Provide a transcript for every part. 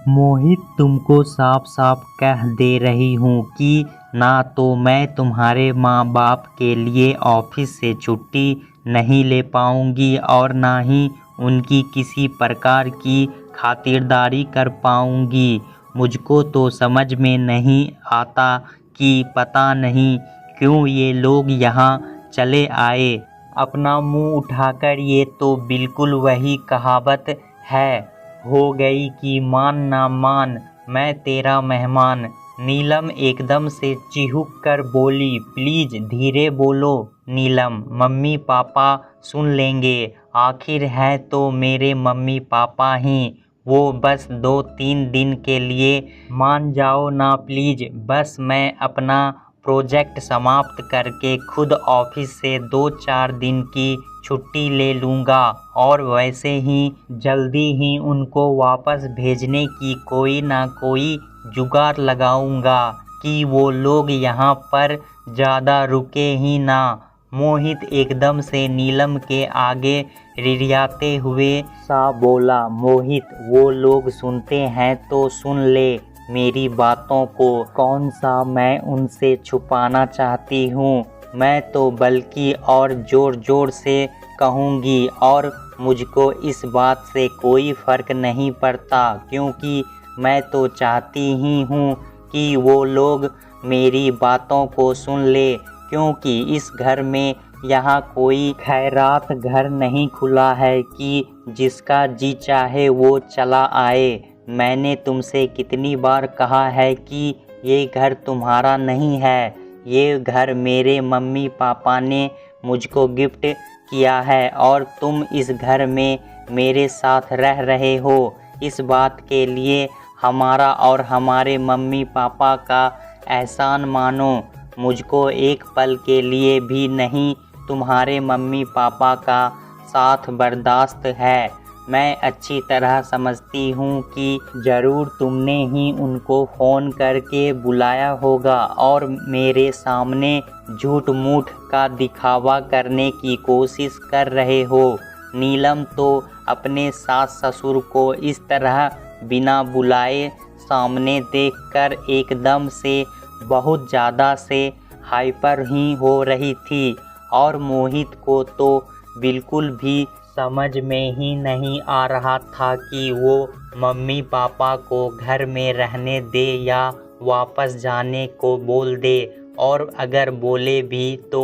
मोहित, तुमको साफ साफ कह दे रही हूँ कि ना तो मैं तुम्हारे माँ बाप के लिए ऑफिस से छुट्टी नहीं ले पाऊँगी और ना ही उनकी किसी प्रकार की खातिरदारी कर पाऊँगी। मुझको तो समझ में नहीं आता कि पता नहीं क्यों ये लोग यहाँ चले आए। अपना मुंह उठाकर, ये तो बिल्कुल वही कहावत है, हो गई कि मान ना मान मैं तेरा मेहमान। नीलम एकदम से चिहुक कर बोली, प्लीज धीरे बोलो नीलम, मम्मी पापा सुन लेंगे। आखिर है तो मेरे मम्मी पापा ही, वो बस 2-3 दिन के लिए मान जाओ ना प्लीज। बस मैं अपना प्रोजेक्ट समाप्त करके खुद ऑफिस से 2-4 दिन की छुट्टी ले लूँगा और वैसे ही जल्दी ही उनको वापस भेजने की कोई ना कोई जुगाड़ लगाऊंगा कि वो लोग यहाँ पर ज़्यादा रुके ही ना। मोहित एकदम से नीलम के आगे रिड़ियाते हुए सा बोला, मोहित, वो लोग सुनते हैं तो सुन ले मेरी बातों को। कौन सा मैं उनसे छुपाना चाहती हूँ, मैं तो बल्कि और ज़ोर ज़ोर से कहूँगी और मुझको इस बात से कोई फ़र्क नहीं पड़ता, क्योंकि मैं तो चाहती ही हूँ कि वो लोग मेरी बातों को सुन ले। क्योंकि इस घर में यहाँ कोई खैरात घर नहीं खुला है कि जिसका जी चाहे वो चला आए। मैंने तुमसे कितनी बार कहा है कि ये घर तुम्हारा नहीं है, ये घर मेरे मम्मी पापा ने मुझको गिफ्ट किया है और तुम इस घर में मेरे साथ रह रहे हो। इस बात के लिए हमारा और हमारे मम्मी पापा का एहसान मानो। मुझको एक पल के लिए भी नहीं तुम्हारे मम्मी पापा का साथ बर्दाश्त है। मैं अच्छी तरह समझती हूँ कि ज़रूर तुमने ही उनको फ़ोन करके बुलाया होगा और मेरे सामने झूठ मूठ का दिखावा करने की कोशिश कर रहे हो। नीलम तो अपने सास ससुर को इस तरह बिना बुलाए सामने देखकर एकदम से बहुत ज़्यादा से हाइपर ही हो रही थी और मोहित को तो बिल्कुल भी समझ में ही नहीं आ रहा था कि वो मम्मी पापा को घर में रहने दे या वापस जाने को बोल दे, और अगर बोले भी तो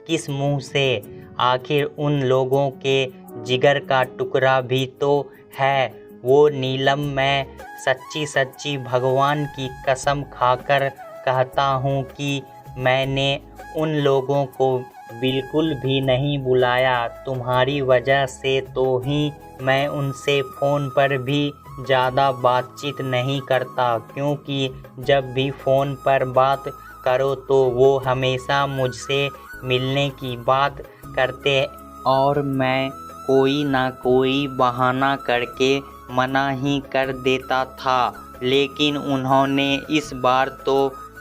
किस मुंह से। आखिर उन लोगों के जिगर का टुकड़ा भी तो है वो नीलम। मैं सच्ची सच्ची भगवान की कसम खाकर कहता हूँ कि मैंने उन लोगों को बिल्कुल भी नहीं बुलाया। तुम्हारी वजह से तो ही मैं उनसे फ़ोन पर भी ज़्यादा बातचीत नहीं करता, क्योंकि जब भी फ़ोन पर बात करो तो वो हमेशा मुझसे मिलने की बात करते और मैं कोई ना कोई बहाना करके मना ही कर देता था। लेकिन उन्होंने इस बार तो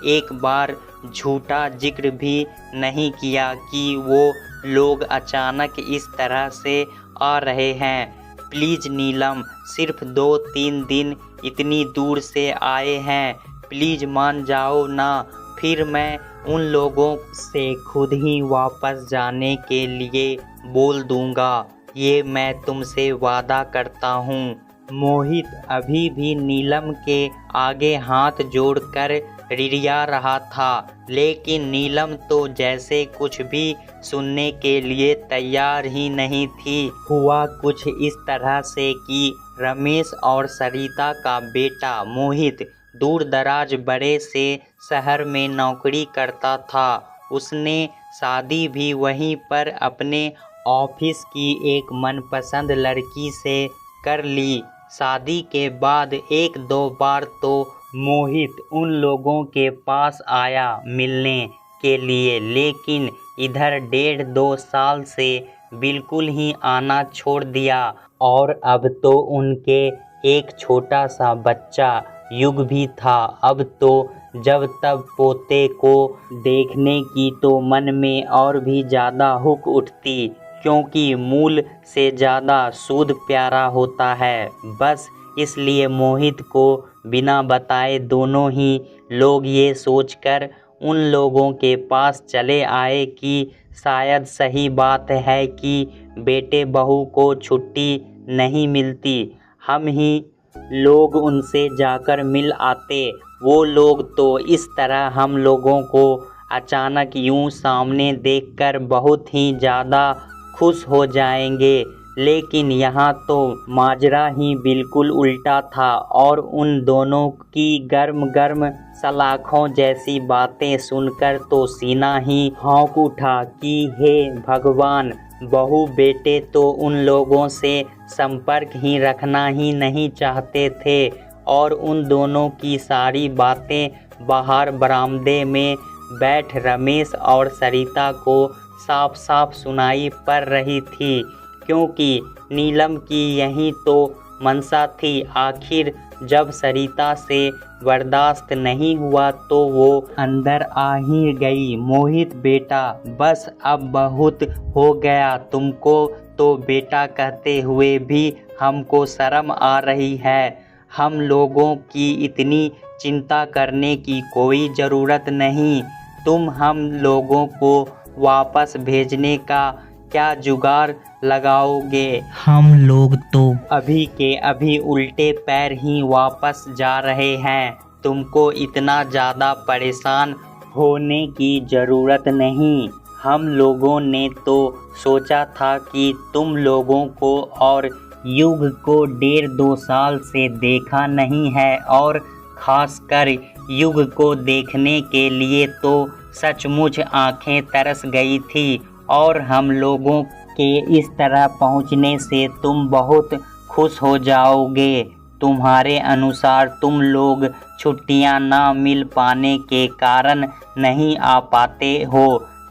एक बार झूठा जिक्र भी नहीं किया कि वो लोग अचानक इस तरह से आ रहे हैं। प्लीज़ नीलम, सिर्फ 2-3 दिन इतनी दूर से आए हैं, प्लीज़ मान जाओ ना। फिर मैं उन लोगों से खुद ही वापस जाने के लिए बोल दूँगा, ये मैं तुमसे वादा करता हूँ। मोहित अभी भी नीलम के आगे हाथ जोड़कर रिड़िया रहा था, लेकिन नीलम तो जैसे कुछ भी सुनने के लिए तैयार ही नहीं थी। हुआ कुछ इस तरह से कि रमेश और सरिता का बेटा मोहित दूर दराज बड़े से शहर में नौकरी करता था। उसने शादी भी वहीं पर अपने ऑफिस की एक मनपसंद लड़की से कर ली। शादी के बाद 1-2 बार तो मोहित उन लोगों के पास आया मिलने के लिए, लेकिन इधर 1.5-2 साल से बिल्कुल ही आना छोड़ दिया। और अब तो उनके एक छोटा सा बच्चा युग भी था। अब तो जब तब पोते को देखने की तो मन में और भी ज़्यादा हुक उठती, क्योंकि मूल से ज़्यादा सूद प्यारा होता है। बस इसलिए मोहित को बिना बताए दोनों ही लोग ये सोचकर उन लोगों के पास चले आए कि शायद सही बात है कि बेटे बहू को छुट्टी नहीं मिलती, हम ही लोग उनसे जाकर मिल आते। वो लोग तो इस तरह हम लोगों को अचानक यूं सामने देखकर बहुत ही ज़्यादा खुश हो जाएंगे, लेकिन यहाँ तो माजरा ही बिल्कुल उल्टा था और उन दोनों की गर्म गर्म सलाखों जैसी बातें सुनकर तो सीना ही हाँक उठा कि हे भगवान, बहू बेटे तो उन लोगों से संपर्क ही रखना ही नहीं चाहते थे और उन दोनों की सारी बातें बाहर बरामदे में बैठ रमेश और सरिता को साफ साफ सुनाई पड़ रही थी, क्योंकि नीलम की यही तो मंशा थी। आखिर जब सरिता से बर्दाश्त नहीं हुआ तो वो अंदर आ ही गई। मोहित बेटा, बस अब बहुत हो गया, तुमको तो बेटा कहते हुए भी हमको शर्म आ रही है। हम लोगों की इतनी चिंता करने की कोई ज़रूरत नहीं। तुम हम लोगों को वापस भेजने का क्या जुगाड़ लगाओगे? हम लोग तो अभी के अभी उल्टे पैर ही वापस जा रहे हैं। तुमको इतना ज़्यादा परेशान होने की ज़रूरत नहीं। हम लोगों ने तो सोचा था कि तुम लोगों को और युग को 1.5-2 साल से देखा नहीं है और ख़ासकर युग को देखने के लिए तो सचमुच आंखें तरस गई थी और हम लोगों के इस तरह पहुंचने से तुम बहुत खुश हो जाओगे। तुम्हारे अनुसार तुम लोग छुट्टियां ना मिल पाने के कारण नहीं आ पाते हो।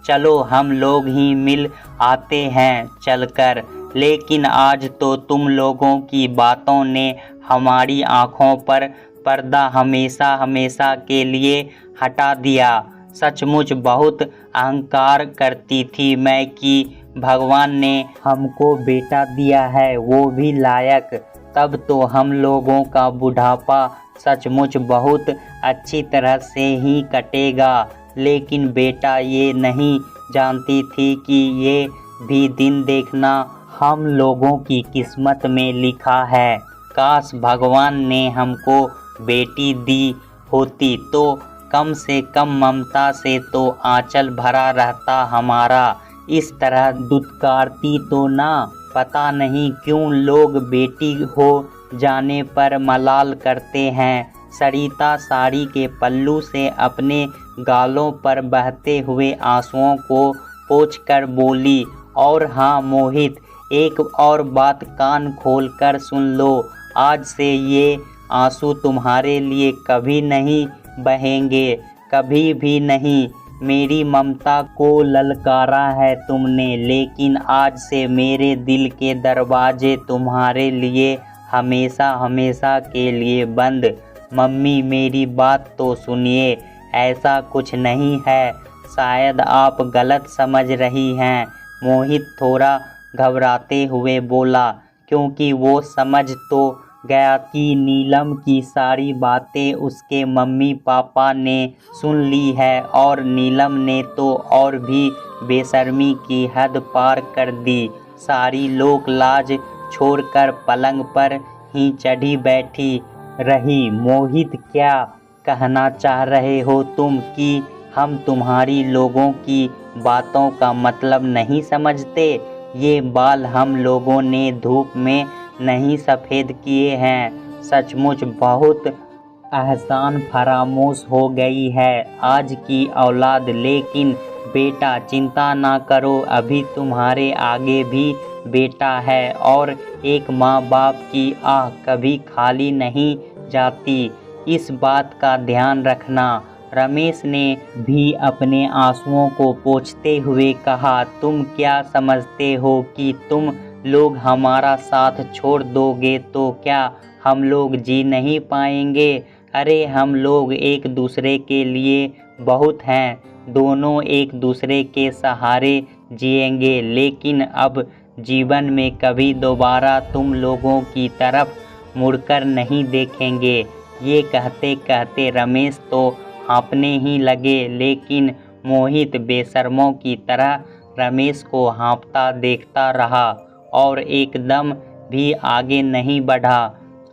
चलो हम लोग ही मिल आते हैं चलकर। लेकिन आज तो तुम लोगों की बातों ने हमारी आँखों पर पर्दा हमेशा हमेशा के लिए हटा दिया। सचमुच बहुत अहंकार करती थी मैं कि भगवान ने हमको बेटा दिया है, वो भी लायक। तब तो हम लोगों का बुढ़ापा सचमुच बहुत अच्छी तरह से ही कटेगा। लेकिन बेटा ये नहीं जानती थी कि ये भी दिन देखना हम लोगों की किस्मत में लिखा है। काश भगवान ने हमको बेटी दी होती तो कम से कम ममता से तो आंचल भरा रहता हमारा। इस तरह दुत्कारती तो ना। पता नहीं क्यों लोग बेटी हो जाने पर मलाल करते हैं। सरिता साड़ी के पल्लू से अपने गालों पर बहते हुए आंसुओं को पोंछकर बोली, और हाँ मोहित, एक और बात कान खोलकर सुन लो। आज से ये आंसू तुम्हारे लिए कभी नहीं बहेंगे, कभी भी नहीं। मेरी ममता को ललकारा है तुमने, लेकिन आज से मेरे दिल के दरवाजे तुम्हारे लिए हमेशा हमेशा के लिए बंद। मम्मी मेरी बात तो सुनिए, ऐसा कुछ नहीं है, शायद आप गलत समझ रही हैं। मोहित थोड़ा घबराते हुए बोला, क्योंकि वो समझ तो गया कि नीलम की सारी बातें उसके मम्मी पापा ने सुन ली है और नीलम ने तो और भी बेशर्मी की हद पार कर दी। सारी लोक लाज छोड़कर पलंग पर ही चढ़ी बैठी रही। मोहित, क्या कहना चाह रहे हो तुम कि हम तुम्हारी लोगों की बातों का मतलब नहीं समझते? ये बाल हम लोगों ने धूप में नहीं सफ़ेद किए हैं। सचमुच बहुत एहसान फरामोश हो गई है आज की औलाद। लेकिन बेटा चिंता ना करो, अभी तुम्हारे आगे भी बेटा है और एक माँ बाप की आह कभी खाली नहीं जाती, इस बात का ध्यान रखना। रमेश ने भी अपने आंसुओं को पोंछते हुए कहा, तुम क्या समझते हो कि तुम लोग हमारा साथ छोड़ दोगे तो क्या हम लोग जी नहीं पाएंगे? अरे हम लोग एक दूसरे के लिए बहुत हैं, दोनों एक दूसरे के सहारे जिएंगे। लेकिन अब जीवन में कभी दोबारा तुम लोगों की तरफ मुड़कर नहीं देखेंगे। ये कहते कहते रमेश तो हाँफने ही लगे, लेकिन मोहित बेशर्मों की तरह रमेश को हाँफता देखता रहा और एकदम भी आगे नहीं बढ़ा।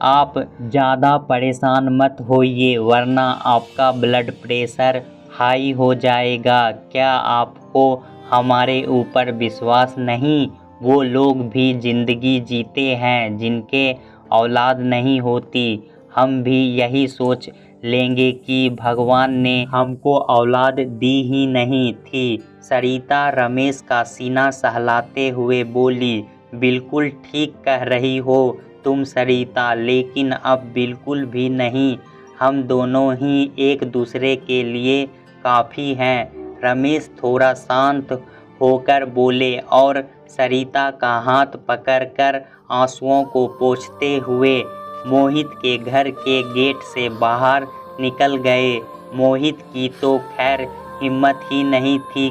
आप ज़्यादा परेशान मत होइए, वरना आपका ब्लड प्रेशर हाई हो जाएगा। क्या आपको हमारे ऊपर विश्वास नहीं? वो लोग भी ज़िंदगी जीते हैं जिनके औलाद नहीं होती। हम भी यही सोच लेंगे कि भगवान ने हमको औलाद दी ही नहीं थी। सरिता रमेश का सीना सहलाते हुए बोली, बिल्कुल ठीक कह रही हो तुम सरिता, लेकिन अब बिल्कुल भी नहीं। हम दोनों ही एक दूसरे के लिए काफ़ी हैं। रमेश थोड़ा शांत होकर बोले और सरिता का हाथ पकड़कर आंसुओं को पोंछते हुए मोहित के घर के गेट से बाहर निकल गए। मोहित की तो खैर हिम्मत ही नहीं थी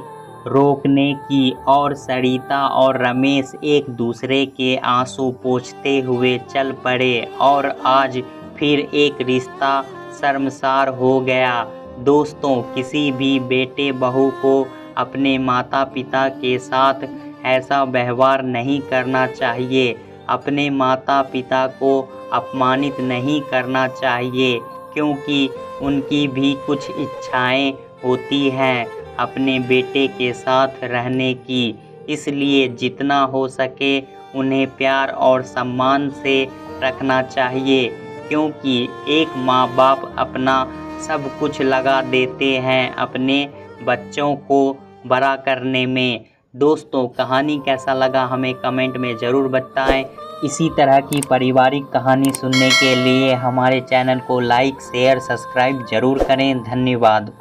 रोकने की, और सरिता और रमेश एक दूसरे के आंसू पोंछते हुए चल पड़े और आज फिर एक रिश्ता शर्मसार हो गया। दोस्तों, किसी भी बेटे बहू को अपने माता पिता के साथ ऐसा व्यवहार नहीं करना चाहिए। अपने माता पिता को अपमानित नहीं करना चाहिए, क्योंकि उनकी भी कुछ इच्छाएं होती हैं अपने बेटे के साथ रहने की। इसलिए जितना हो सके उन्हें प्यार और सम्मान से रखना चाहिए, क्योंकि एक माँ बाप अपना सब कुछ लगा देते हैं अपने बच्चों को बड़ा करने में। दोस्तों, कहानी कैसा लगा हमें कमेंट में ज़रूर बताएं। इसी तरह की पारिवारिक कहानी सुनने के लिए हमारे चैनल को लाइक, शेयर, सब्सक्राइब ज़रूर करें। धन्यवाद।